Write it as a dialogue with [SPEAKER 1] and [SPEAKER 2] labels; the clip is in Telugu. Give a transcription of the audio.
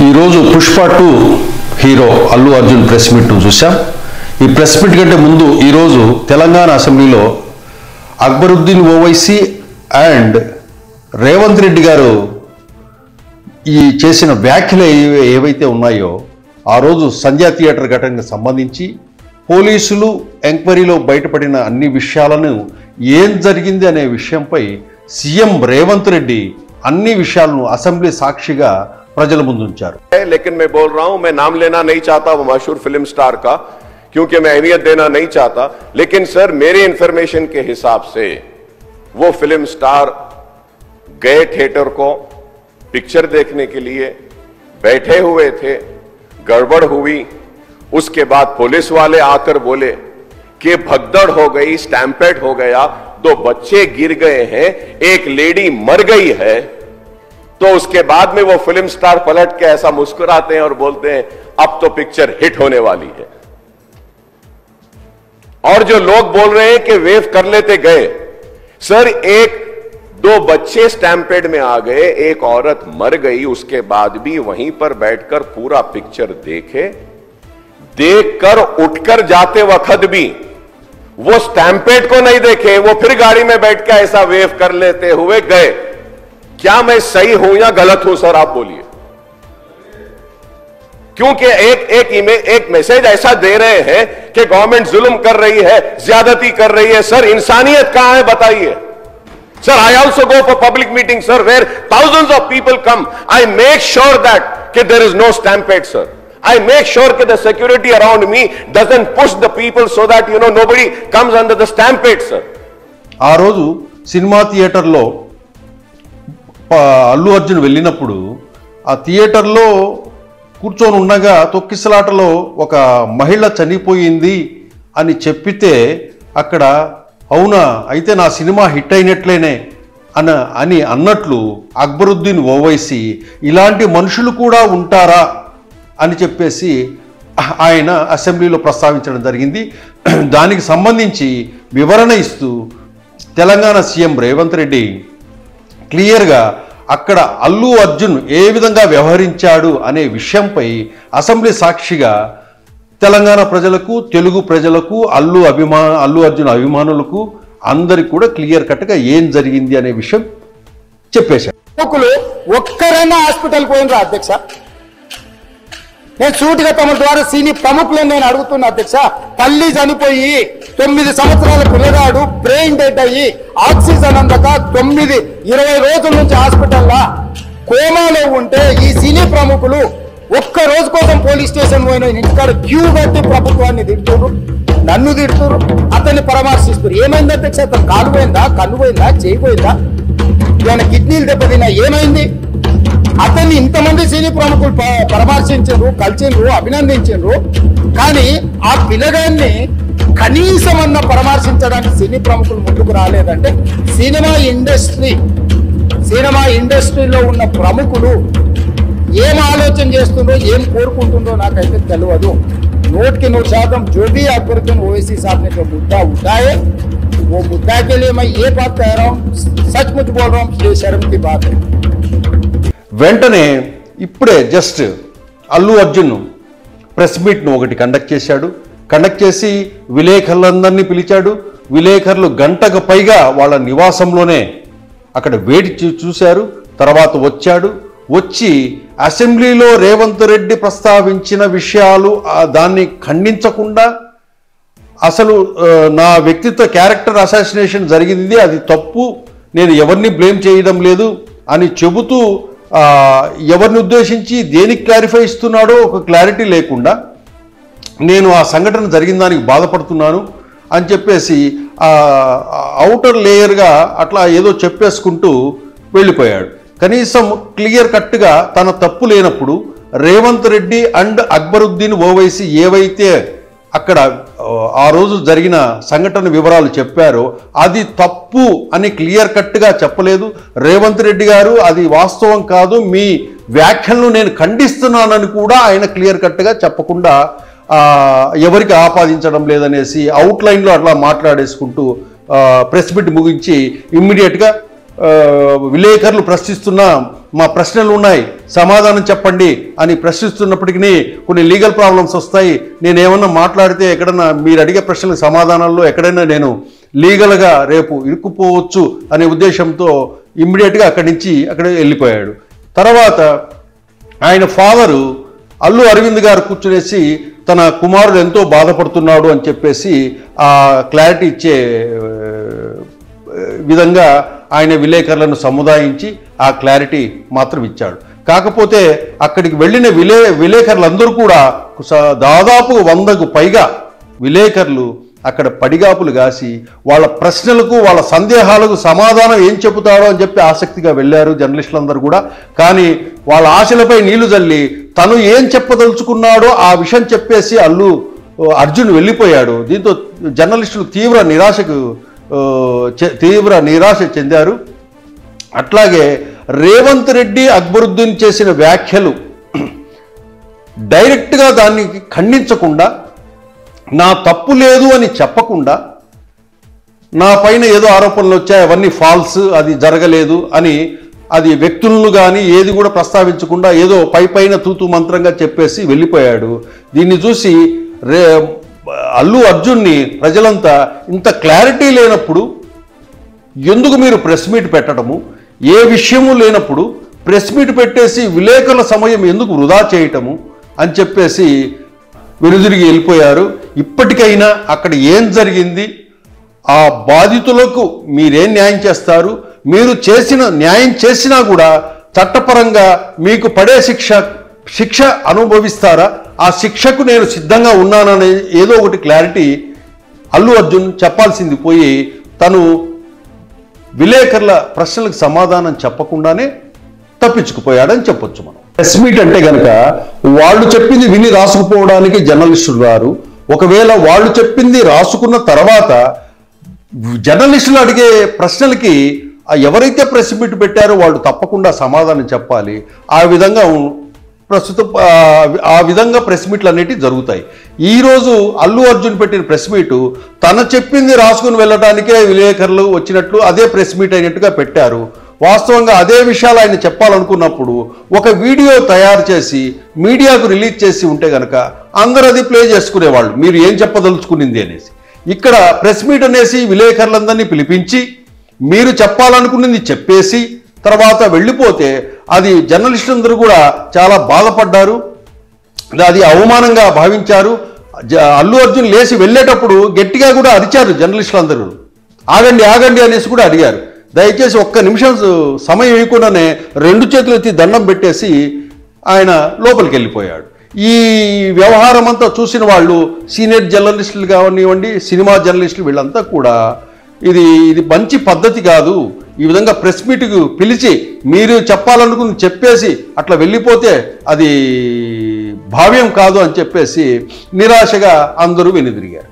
[SPEAKER 1] ఈరోజు Pushpa 2 hero Allu Arjun press meet చూసాం. ఈ ప్రెస్ మీట్ కంటే ముందు ఈరోజు తెలంగాణ అసెంబ్లీలో అక్బరుద్దీన్ ఓవైసీ అండ్ రేవంత్ రెడ్డి గారు ఈ చేసిన వ్యాఖ్యలు ఏవైతే ఉన్నాయో ఆ రోజు సంధ్యా థియేటర్ ఘటనకు సంబంధించి పోలీసులు ఎంక్వైరీలో బయటపడిన అన్ని విషయాలను ఏం జరిగింది అనే విషయంపై సీఎం రేవంత్ రెడ్డి అన్ని విషయాలను అసెంబ్లీ సాక్షిగా प्रजल मुंदुंचारू.
[SPEAKER 2] लेकिन मैं बोल रहा हूं, मैं नाम लेना नहीं चाहता वो मशहूर फिल्म स्टार का, क्योंकि मैं अहमियत देना नहीं चाहता. लेकिन सर मेरे इंफॉर्मेशन के हिसाब से वो फिल्म स्टार गए थिएटर को पिक्चर देखने के लिए, बैठे हुए थे, गड़बड़ हुई. उसके बाद पुलिस वाले आकर बोले कि भगदड़ हो गई, स्टैम्पेड हो गया, 2 बच्चे गिर गए हैं, एक लेडी मर गई है. तो उसके बाद में वो फिल्म स्टार पलट के ऐसा मुस्कुराते हैं और बोलते हैं अब तो पिक्चर हिट होने वाली है. और जो लोग बोल रहे हैं कि वेव कर लेते गए, सर 1-2 बच्चे स्टैम्पेड में आ गए, एक औरत मर गई, उसके बाद भी वहीं पर बैठकर पूरा पिक्चर देखे, देखकर उठकर जाते वक्त भी वो स्टैम्पेड को नहीं देखे, वो फिर गाड़ी में बैठ के ऐसा वेव कर लेते हुए गए. क्या मैं सही हूं या गलत हूं सर, आप बोलिए. क्योंकि एक मैसेज ऐसा दे रहे हैं कि गवर्नमेंट जुल्म कर रही है, ज्यादती कर रही है. सर इंसानियत कहां है बताइए. Sir I also go for public meeting sir, where thousands of people come. I make sure that there is no stampede sir. I make sure that the security around me doesn't push the people so that nobody comes under the stampede sir.
[SPEAKER 1] ఆ రోజు సినిమా థియేటర్లో అల్లు అర్జున్ వెళ్ళినప్పుడు ఆ థియేటర్లో కూర్చొని ఉండగా తొక్కిసలాటలో ఒక మహిళ చనిపోయింది అని చెప్పితే అక్కడ అవునా అయితే నా సినిమా హిట్ అయినట్లేనే అని అన్నట్లు అక్బరుద్దీన్ ఓవైసీ ఇలాంటి మనుషులు కూడా ఉంటారా అని చెప్పేసి ఆయన అసెంబ్లీలో ప్రస్తావించడం జరిగింది. దానికి సంబంధించి వివరణ ఇస్తూ తెలంగాణ సీఎం రేవంత్ రెడ్డి క్లియర్గా అక్కడ అల్లు అర్జున్ ఏ విధంగా వ్యవహరించాడు అనే విషయంపై అసెంబ్లీ సాక్షిగా తెలంగాణ ప్రజలకు, తెలుగు ప్రజలకు, అల్లు అర్జున్ అభిమానులకు అందరికి కూడా క్లియర్ కట్గా ఏం జరిగింది అనే విషయం చెప్పేశారు.
[SPEAKER 3] ఒక్కరైనా హాస్పిటల్ పోయినరా అధ్యక్ష? నేను సూటిగా తమ ద్వారా సీని ప్రముఖులను నేను అడుగుతున్నా అధ్యక్ష. తల్లి చనిపోయి 9 సంవత్సరాల పిల్లగాడు బ్రెయిన్ డెడ్ అయ్యి ఆక్సిజన్ అందక 20 రోజుల నుంచి హాస్పిటల్లో కోమాలో ఉంటే ఈ సినీ ప్రముఖులు ఒక్క రోజు కోసం పోలీస్ స్టేషన్ పోయిన ఇంటికాడ క్యూ కట్టి ప్రభుత్వాన్ని తిడుతున్నారు, నన్ను తిడుతున్నారు, అతన్ని పరామర్శిస్తున్నారు. ఏమైంది అధ్యక్ష? అతను కాలు పోయిందా, కన్ను పోయిందా, చేయి పోయిందా, ఏమైనా కిడ్నీలు దెబ్బతిన్నా, ఏమైంది? అతన్ని ఇంతమంది సినీ ప్రముఖులు పరామర్శించారు, కలిసిండ్రు, అభినందించారు. కానీ ఆ పిల్లగాన్ని కనీసం అన్న పరామర్శించడానికి సినీ ప్రముఖులు ముందుకు రాలేదంటే సినిమా ఇండస్ట్రీలో ఉన్న ప్రముఖులు ఏం ఆలోచన చేస్తుందో, ఏం కోరుకుంటుందో నాకైతే తెలియదు. 100% जो भी अकबरुद्दीन ओवैसी साहब ने जो मुद्दा उठाए वो मुद्दा के लिए मैं ये बात कह रहा हूँ, सचमुच बोल रहा हूँ, ये शर्म की बात है.
[SPEAKER 1] వెంటనే ఇప్పుడే జస్ట్ అల్లు అర్జున్ ప్రెస్ మీట్ను ఒకటి కండక్ట్ చేశాడు. కండక్ట్ చేసి విలేకరులందరినీ పిలిచాడు. విలేకరులు గంటకు పైగా వాళ్ళ నివాసంలోనే అక్కడ వేడి చూశారు. తర్వాత వచ్చి అసెంబ్లీలో రేవంత్ రెడ్డి ప్రస్తావించిన విషయాలు దాన్ని ఖండించకుండా అసలు నా వ్యక్తిత్వ క్యారెక్టర్ అసాసినేషన్ జరిగింది, అది తప్పు, నేను ఎవరిని బ్లేమ్ చేయడం లేదు అని చెబుతూ ఎవరిని ఉద్దేశించి దేనికి క్లారిఫై ఇస్తున్నాడో ఒక క్లారిటీ లేకుండా నేను ఆ సంఘటన జరిగిన దానికి బాధపడుతున్నాను అని చెప్పేసి ఔటర్ లేయర్గా అట్లా ఏదో చెప్పేసుకుంటూ వెళ్ళిపోయాడు. కనీసం క్లియర్ కట్గా తన తప్పు లేనప్పుడు రేవంత్ రెడ్డి అండ్ అక్బరుద్దీన్ ఓవైసీ ఏవైతే అక్కడ ఆ రోజు జరిగిన సంఘటన వివరాలు చెప్పారో అది తప్పు అని క్లియర్ కట్గా చెప్పలేదు. రేవంత్ రెడ్డి గారు అది వాస్తవం కాదు, మీ వ్యాఖ్యలను నేను ఖండిస్తున్నానని కూడా ఆయన క్లియర్ కట్గా చెప్పకుండా ఎవరికి ఆపాదించడం లేదనేసి అవుట్లైన్లో అట్లా మాట్లాడేసుకుంటూ ప్రెస్ మీట్ ముగించి ఇమ్మీడియట్గా విలేకరులు ప్రశ్నిస్తున్న మా ప్రశ్నలు ఉన్నాయి, సమాధానం చెప్పండి అని ప్రశ్నిస్తున్నప్పటికీ కొన్ని లీగల్ ప్రాబ్లమ్స్ వస్తాయి, నేను ఏమన్నా మాట్లాడితే ఎక్కడన్నా మీరు అడిగే ప్రశ్నలకు సమాధానాల్లో ఎక్కడైనా నేను లీగల్గా రేపు ఇరుక్కుపోవచ్చు అనే ఉద్దేశంతో ఇమ్మీడియట్గా అక్కడి నుంచి అక్కడ వెళ్ళిపోయాడు. తర్వాత ఆయన ఫాదరు అల్లు అరవింద్ గారు కూర్చునేసి తన కుమారుడు ఎంతో బాధపడుతున్నాడు అని చెప్పేసి ఆ క్లారిటీ ఇచ్చే విధంగా ఆయన విలేకరులను సముదాయించి ఆ క్లారిటీ మాత్రం ఇచ్చాడు. కాకపోతే అక్కడికి వెళ్ళిన విలేకరులందరూ కూడా దాదాపు 100కు పైగా విలేకరులు అక్కడ పడిగాపులు కాసి వాళ్ళ ప్రశ్నలకు వాళ్ళ సందేహాలకు సమాధానం ఏం చెబుతాడో అని చెప్పి ఆసక్తిగా వెళ్ళారు జర్నలిస్టులందరూ కూడా. కానీ వాళ్ళ ఆశలపై నీళ్లు చల్లి తను ఏం చెప్పదలుచుకున్నాడో ఆ విషయం చెప్పేసి అల్లు అర్జున్ వెళ్ళిపోయాడు. దీంతో జర్నలిస్టులు తీవ్ర నిరాశ చెందారు. అట్లాగే రేవంత్ రెడ్డి అక్బరుద్దీన్ చేసిన వ్యాఖ్యలు డైరెక్ట్గా దాన్ని ఖండించకుండా, నా తప్పు లేదు అని చెప్పకుండా, నా పైన ఏదో ఆరోపణలు వచ్చాయి అవన్నీ ఫాల్స్, అది జరగలేదు అని అది వ్యక్తులను కానీ ఏది కూడా ప్రస్తావించకుండా ఏదో పైన తూతూ మంత్రంగా చెప్పేసి వెళ్ళిపోయాడు. దీన్ని చూసి అల్లు అర్జున్ని ప్రజలంతా ఇంత క్లారిటీ లేనప్పుడు ఎందుకు మీరు ప్రెస్ మీట్ పెట్టడము, ఏ విషయము లేనప్పుడు ప్రెస్ మీట్ పెట్టేసి విలేకరుల సమయం ఎందుకు వృధా చేయటము అని చెప్పేసి వెనుదిరిగి వెళ్ళిపోయారు. ఇప్పటికైనా అక్కడ ఏం జరిగింది, ఆ బాధితులకు మీరేం న్యాయం చేస్తారు, మీరు న్యాయం చేసినా కూడా చట్టపరంగా మీకు పడే శిక్ష అనుభవిస్తారా, ఆ శిక్షకు నేను సిద్ధంగా ఉన్నాననే ఏదో ఒకటి క్లారిటీ అల్లు అర్జున్ చెప్పాల్సింది పోయి తను విలేకరుల ప్రశ్నలకు సమాధానం చెప్పకుండానే తప్పించుకుపోయాడని చెప్పొచ్చు మనం. ప్రెస్ మీట్ అంటే కనుక వాళ్ళు చెప్పింది విని రాసుకుపోవడానికి జర్నలిస్టులు రారు. ఒకవేళ వాళ్ళు చెప్పింది రాసుకున్న తర్వాత జర్నలిస్టులు అడిగే ప్రశ్నలకి ఎవరైతే ప్రెస్ మీట్ పెట్టారో వాళ్ళు తప్పకుండా సమాధానం చెప్పాలి. ఆ విధంగా ప్రెస్ మీట్లు అనేటివి జరుగుతాయి. ఈరోజు అల్లు అర్జున్ పెట్టిన ప్రెస్ మీటు తన చెప్పింది రాసుకుని వెళ్ళడానికే విలేకరులు వచ్చినట్లు అదే ప్రెస్ మీట్ అయినట్టుగా పెట్టారు. వాస్తవంగా అదే విషయాలు ఆయన చెప్పాలనుకున్నప్పుడు ఒక వీడియో తయారు చేసి మీడియాకు రిలీజ్ చేసి ఉంటే కనుక అందరూ అది ప్లే చేసుకునేవాళ్ళు, మీరు ఏం చెప్పదలుచుకునింది అనేసి. ఇక్కడ ప్రెస్ మీట్ అనేసి విలేకరులందరినీ పిలిపించి మీరు చెప్పాలనుకున్నది చెప్పేసి తర్వాత వెళ్ళిపోతే అది జర్నలిస్టులందరూ కూడా చాలా బాధపడ్డారు, అది అవమానంగా భావించారు. అల్లు అర్జున్ లేచి వెళ్ళేటప్పుడు గట్టిగా కూడా అరిచారు జర్నలిస్టులందరూ, ఆగండి ఆగండి అనేసి కూడా అడిగారు. దయచేసి ఒక్క నిమిషం సమయం ఇవ్వకుండానే 2 చేతులు ఎత్తి దండం పెట్టేసి ఆయన లోపలికి వెళ్ళిపోయాడు. ఈ వ్యవహారం అంతా చూసిన వాళ్ళు సీనియర్ జర్నలిస్టులు కానివ్వండి, సినిమా జర్నలిస్టులు వీళ్ళంతా కూడా ఇది మంచి పద్ధతి కాదు, ఈ విధంగా ప్రెస్ మీట్కు పిలిచి మీరు చెప్పాలనుకుని చెప్పేసి అట్లా వెళ్ళిపోతే అది భావ్యం కాదు అని చెప్పేసి నిరాశగా అందరూ వెనుదిరిగారు.